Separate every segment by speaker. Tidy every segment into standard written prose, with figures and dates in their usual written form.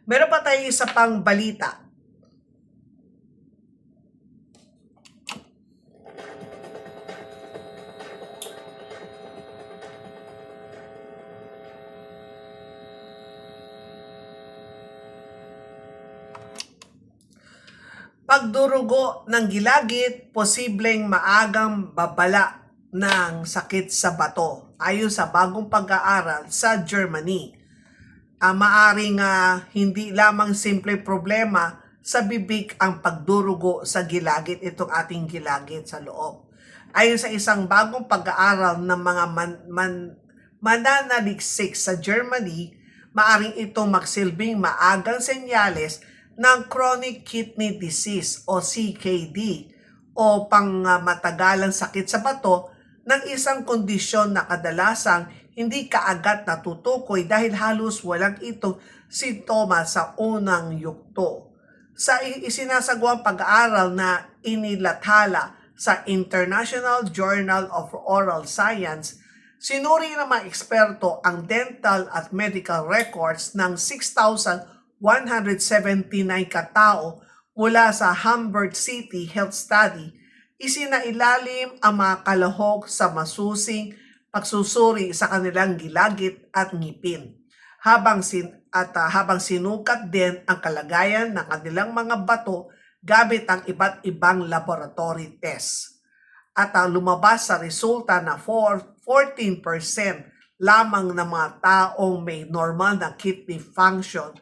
Speaker 1: Meron pa tayong isa pang balita. Pagdurugo ng gilagid, posibleng maagang babala ng sakit sa bato ayon sa bagong pag-aaral sa Germany. Maaring hindi lamang simple problema sa bibig ang pagdurugo sa gilagid, itong ating gilagid sa loob. Ayon sa isang bagong pag-aaral ng mga mananaliksik sa Germany, maaring itong magsilbing maagang senyales ng chronic kidney disease o CKD o pangmatagalang sakit sa bato ng isang kondisyon na kadalasang hindi kaagad natutukoy dahil halos walang itong sintomas sa unang yugto. Sa isinasagawang pag-aaral na inilathala sa International Journal of Oral Science, sinuri ng mga eksperto ang dental at medical records ng 6,179 katao mula sa Hamburg City Health Study. Isinailalim ang mga kalahok sa masusing pagsusuri sa kanilang gilagid at ngipin. Habang sinukat din ang kalagayan ng kanilang mga bato gamit ang iba't ibang laboratory test. At lumabas sa resulta na 14% lamang ng mga taong may normal na kidney function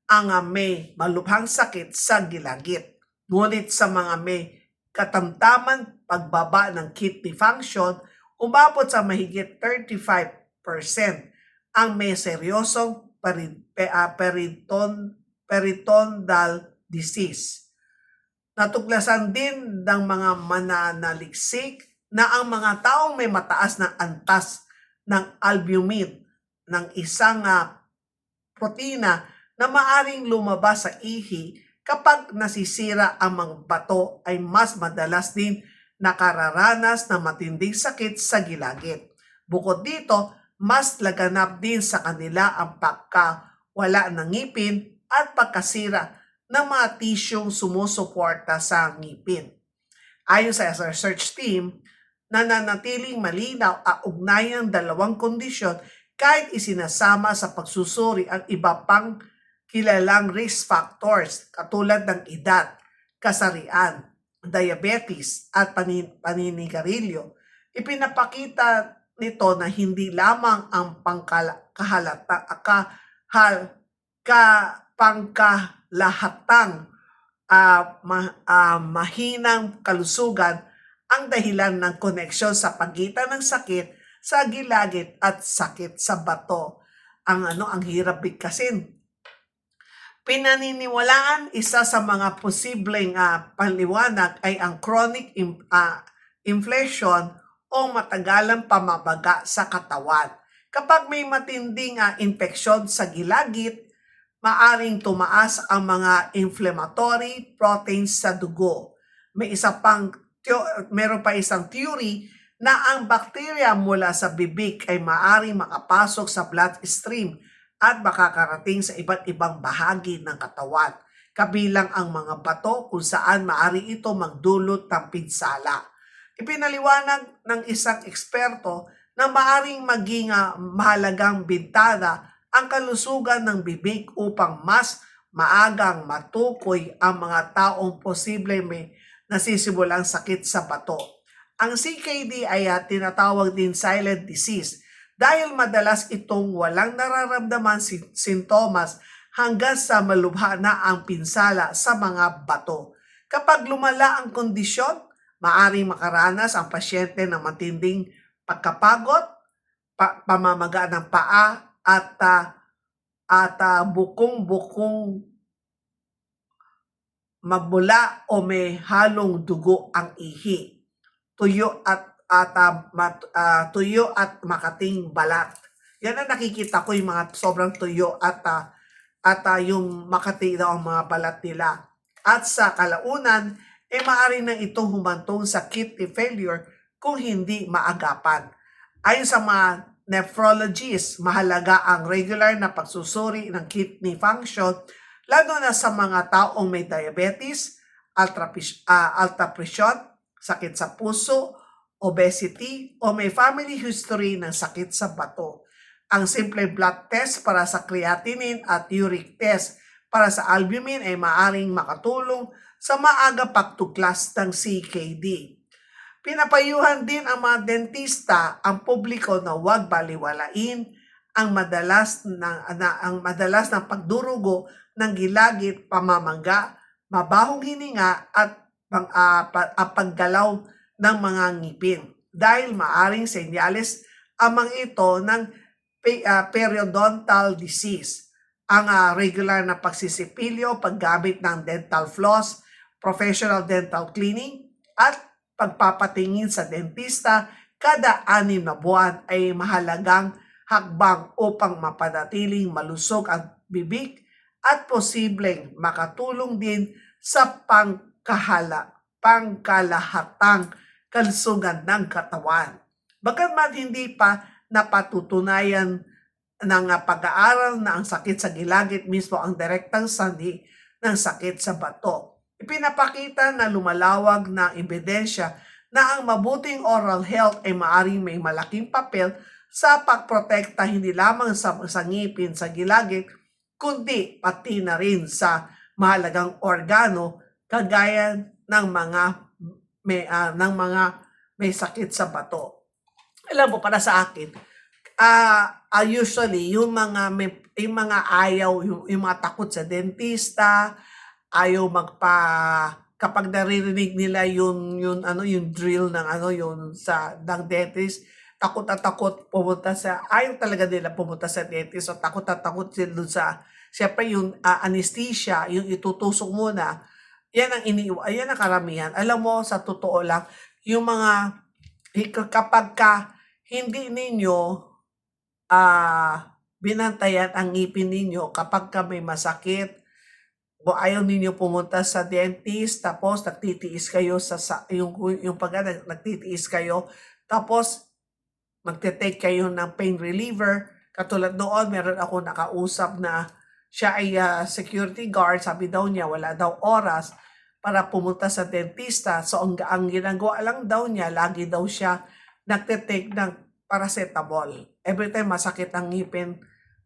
Speaker 1: ang may malubhang sakit sa gilagid. Ngunit sa mga may katamtaman pagbaba ng kidney function, umabot sa mahigit 35% ang may seryosong peritoneal disease. Natuklasan din ng mga mananaliksik na ang mga taong may mataas na antas ng albumin ng isang protina na maaring lumabas sa ihi kapag nasisira ang mga bato ay mas madalas din nakararanas ng matinding sakit sa gilagid. Bukod dito, mas laganap din sa kanila ang pagkawala ng ngipin at pagkasira ng mga tisyong sumusuporta sa ngipin. Ayon sa research team, nananatiling malinaw ang ugnayang dalawang kondisyon kahit isinasama sa pagsusuri ang iba pang kilalang risk factors katulad ng edad, kasarian, diabetes at paninigarilyo. Ipinapakita nito na hindi lamang ang pangkalahatang mahinang kalusugan ang dahilan ng koneksyon sa pagitan ng sakit sa gilagid at sakit sa bato. Ang hirap bigkasin. Pinaniniwalaan isa sa mga posibleng panliwanag ay ang chronic inflammation o matagalang pamabaga sa katawan. Kapag may matinding infeksyon sa gilagid, maaring tumaas ang mga inflammatory proteins sa dugo. Meron pa isang theory na ang bakterya mula sa bibig ay maaring makapasok sa bloodstream at makakarating sa iba't ibang bahagi ng katawan, kabilang ang mga bato kung saan maaari ito magdulot ng pinsala. Ipinaliwanag ng isang eksperto na maaring maging mahalagang bintana ang kalusugan ng bibig upang mas maagang matukoy ang mga taong posible may nasisimulang sakit sa bato. Ang CKD ay tinatawag din silent disease dahil madalas itong walang nararamdaman sintomas hanggang sa malubha na ang pinsala sa mga bato. Kapag lumala ang kondisyon, maaring makaranas ang pasyente ng matinding pagkapagod, pamamaga ng paa at bukong-bukong magbula o may halong dugo ang ihi, tuyo at makating balat. Yan ang nakikita ko, yung mga sobrang tuyo at yung makati daw ang mga balat nila. At sa kalaunan, maaari na itong humantong sa kidney failure kung hindi maagapan. Ayon sa mga nephrologist, mahalaga ang regular na pagsusuri ng kidney function, lalo na sa mga taong may diabetes, alta presyon, sakit sa puso, obesity, o may family history ng sakit sa bato. Ang simple blood test para sa creatinine at uric test para sa albumin ay maaring makatulong sa maaga pagtuklas ng CKD. Pinapayuhan din ang mga dentista ang publiko na huwag baliwalain ang madalas ng pagdurugo ng gilagid, pamamangga, mabahong hininga at paggalaw ng mga ngipin dahil maaring senyales ang mga ito ng periodontal disease. Ang regular na pagsisipilyo, paggamit ng dental floss, professional dental cleaning, at pagpapatingin sa dentista kada 6 na buwan ay mahalagang hakbang upang mapanatiling malusog ang bibig at posibleng makatulong din sa pangkalahatang kalusugan ng katawan. Bagamat hindi pa napatutunayan ng pag-aaral na ang sakit sa gilagid mismo ang direktang sanhi ng sakit sa bato, ipinapakita na lumalawag na ebidensya na ang mabuting oral health ay maaring may malaking papel sa pagprotekta hindi lamang sa ngipin sa gilagid, kundi pati na rin sa mahalagang organo kagaya ng mga may sakit sa bato. Alam mo, para sa akin, usually yung mga ayaw, yung mga takot sa dentista, ayaw kapag naririnig nila yung drill ng ng dentist, takot at takot ayaw talaga nila pumunta sa dentist, o takot at takot sila dun sa, syempre yung anesthesia, yung itutusok muna, yan ang karamihan. Alam mo, sa totoo lang, yung mga, kapag hindi ninyo binantayan ang ngipin ninyo, kapag may masakit, o ayaw ninyo pumunta sa dentist, tapos nagtitiis kayo nagtitiis kayo, tapos magte-take kayo ng pain reliever. Katulad noon, meron ako nakausap na siya ay security guard, sabi daw niya wala daw oras para pumunta sa dentista. So ang ginagawa lang daw niya, lagi daw siya nagte-take ng paracetamol. Every time masakit ang ngipin,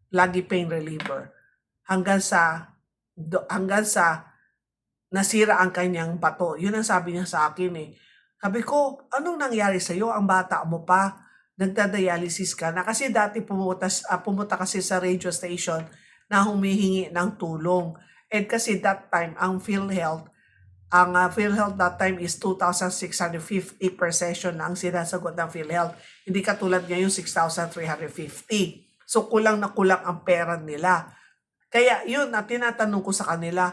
Speaker 1: lagi pain reliever. Hanggang sa nasira ang kanyang bato. Yun ang sabi niya sa akin eh. Sabi ko, anong nangyari sa'yo? Ang bata mo pa, nagda-dialysis ka na. Kasi dati pumunta kasi sa radio station na humihingi ng tulong. And kasi that time, ang PhilHealth that time is 2,650 per session na ang sinasagot ng PhilHealth. Hindi katulad ngayon 6,350. So kulang na kulang ang pera nila. Kaya yun, tinatanong ko sa kanila,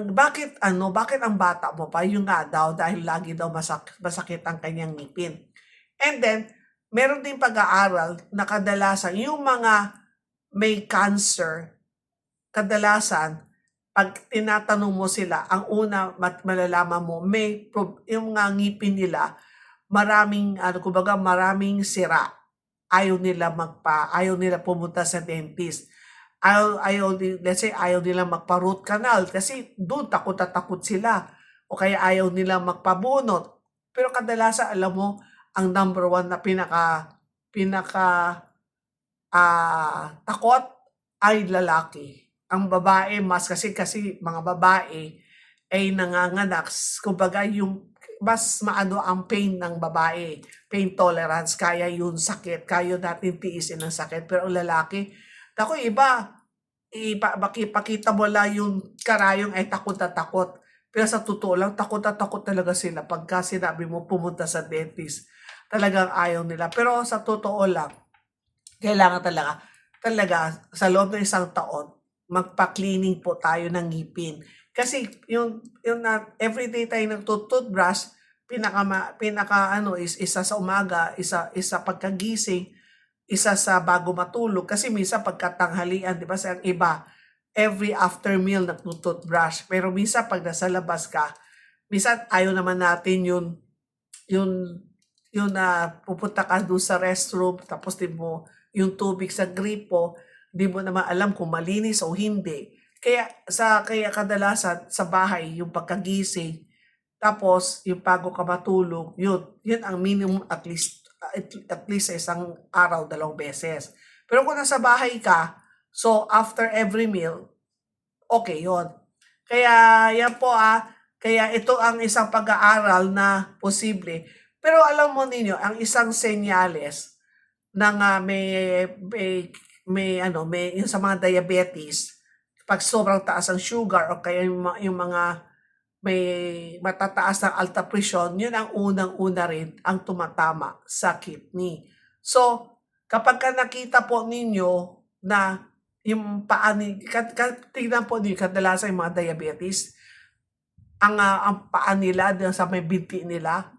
Speaker 1: bakit ang bata mo pa? Yung nga daw, dahil lagi daw masakit ang kanyang ngipin. And then, meron din pag-aaral na kadalasan, yung mga may cancer, kadalasan, pag tinatanong mo sila, ang una malalaman mo, yung mga ngipin nila, maraming sira. Ayaw nila pumunta sa dentist. Let's say, ayaw nila magpa-root canal kasi doon takot sila. O kaya ayaw nila magpabunot. Pero kadalasan, alam mo, ang number one na takot ay lalaki. Ang babae, mas kasi mga babae ay nanganganak. Kumbaga, yung mas maano ang pain ng babae. Pain tolerance, kaya yung sakit. Kaya natin tiisin ang sakit. Pero ang lalaki, ako ipakita mo lang yung karayong ay takot na takot. Pero sa totoo lang, takot na takot talaga sila pagka sinabi mo pumunta sa dentist. Talagang ayaw nila. Pero sa totoo lang, kailangan talaga sa loob ng 1 taon, magpa-cleaning po tayo ng ngipin. Kasi yung everyday tayo nagtututbrush, is isa sa umaga, isa pagkagising, isa sa bago matulog. Kasi minsan pagkatanghalian, di ba, sa iba, every after meal nagtututbrush. Pero minsan pag nasa labas ka, minsan ayaw naman natin yung yung na pupunta ka doon sa restroom, tapos di mo yung tubig sa gripo, di mo naman alam kung malinis o hindi. Kaya kadalasan sa bahay, yung pagkagising, tapos yung bago ka matulog, yun ang minimum at least sa isang araw, 2 beses. Pero kung nasa bahay ka, so after every meal, okay yun. Kaya yan po kaya ito ang isang pag-aaral na posible. Pero alam mo ninyo, ang isang senyales ng may yung sa mga diabetes, pag sobrang taas ang sugar o kaya yung mga may matataas ng alta presyon, yun ang unang-una rin ang tumatama sa kidney. So, kapag ka nakita po ninyo na yung paa tingnan po ninyo, kadalasan yung mga diabetes, ang paa nila sa may binti nila,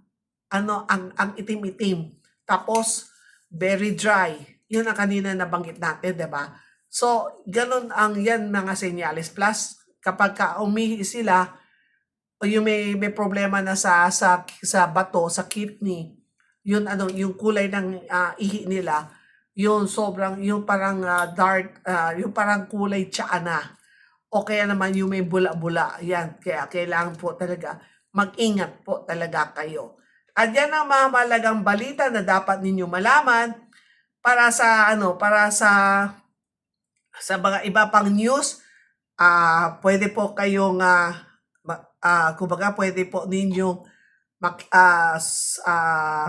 Speaker 1: ang itim-itim. Tapos, very dry. Yun ang kanina nabanggit natin, di ba? So, ganun yan mga senyales. Plus, kapag umihi sila, o yung may problema na sa bato, sa kidney, yun yung kulay ng ihi nila, yung sobrang yung parang dark, yung parang kulay tsaa na. O kaya naman yung may bula-bula, yan. Kaya kailangan po talaga mag-ingat po talaga kayo. At yan ang mga mahalagang balita na dapat ninyo malaman para sa mga iba pang news. Pwede po kayong kumbaga pwede po ninyong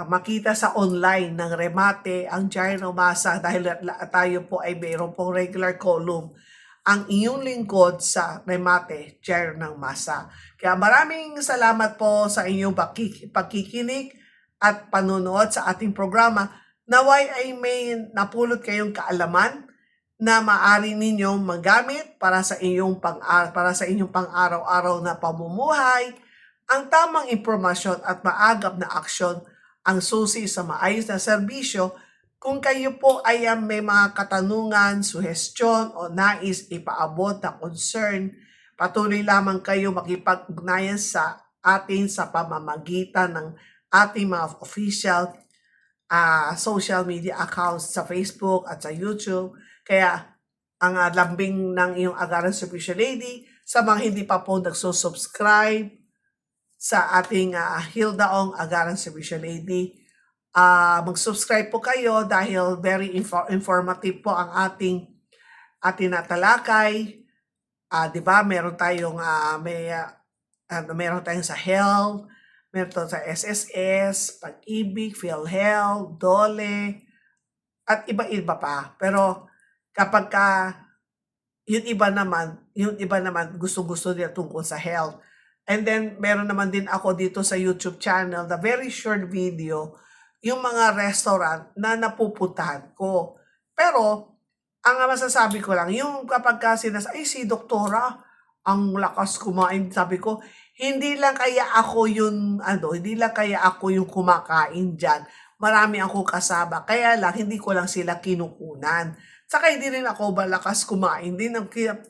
Speaker 1: makita sa online ng Remate ang Diario ng Masa dahil tayo po ay mayroon pong regular column ang inyong lingkod sa Remate Diario ng Masa. Kaya maraming salamat po sa inyong pagkikinig at panonood sa ating programa. Naway ay may napulot kayong kaalaman na maaari ninyong magamit para sa inyong pang-araw-araw na pamumuhay. Ang tamang impormasyon at maagap na aksyon ang susi sa maayos na serbisyo. Kung kayo po ay may mga katanungan, suhestyon o nais ipaabot na concern, patuloy lamang kayo makipag-ugnayan sa atin sa pamamagitan ng ating mga official social media accounts sa Facebook at sa YouTube. Kaya ang lambing ng iyong Agaran Servicio Lady, sa mga hindi pa po nagsusubscribe sa ating Hilda Ong Agaran Servicio Lady, mag-subscribe po kayo dahil very informative po ang ating natalakay. Di ba? Meron tayong meron tayong sa health, meron sa SSS, Pag-ibig, PhilHealth, DOLE, at iba-iba pa. Pero kapag yung iba naman gusto nila tungkol sa health. And then meron naman din ako dito sa YouTube channel, the very short video, yung mga restaurant na napupuntahan ko. Pero ang masasabi ko lang, yung kapag ay si doktora, ang lakas kumain, sabi ko, hindi lang kaya ako yung kumakain diyan. Marami akong kasama, kaya lang hindi ko lang sila kinukunan. Saka hindi rin ako malakas kumain din.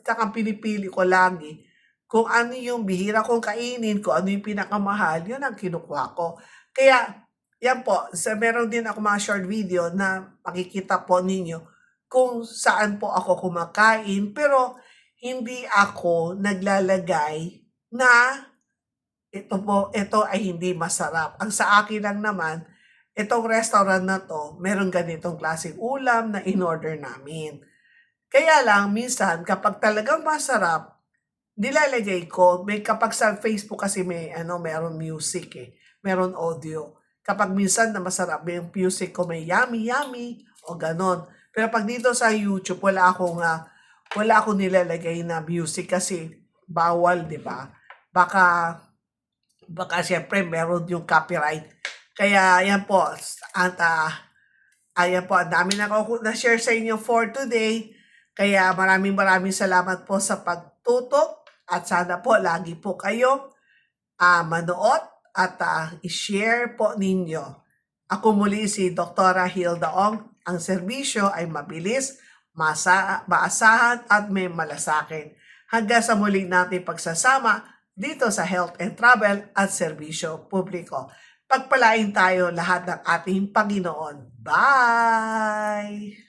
Speaker 1: Saka pinipili ko lagi kung ano yung bihira kong kainin, kung ano yung pinakamahal, yun ang kinukuha ko. Kaya, yan po, meron din ako mga short video na makikita po ninyo kung saan po ako kumakain, pero hindi ako naglalagay na ito ay hindi masarap. Ang sa akin lang naman, itong restaurant na to, meron ganitong klaseng ulam na in-order namin. Kaya lang, minsan, kapag talagang masarap, nilalagay ko, kapag sa Facebook kasi meron music meron audio. Kapag minsan na masarap, yung music ko may yummy, yummy, o ganon. Pero pag dito sa YouTube, wala akong nilalagay na music kasi bawal, di ba? Baka siyempre meron yung copyright. Kaya yan po, ayan po, ang dami na ako na-share sa inyo for today. Kaya maraming salamat po sa pagtutok at sana po lagi po kayo manood at i-share po ninyo. Ako muli si Dr. Hilda Ong. Ang serbisyo ay mabilis, maasahan at may malasakit. Hanggang sa muli natin pagsasama dito sa Health and Travel at Serbisyo Publiko. Pagpalain tayo lahat ng ating Panginoon. Bye!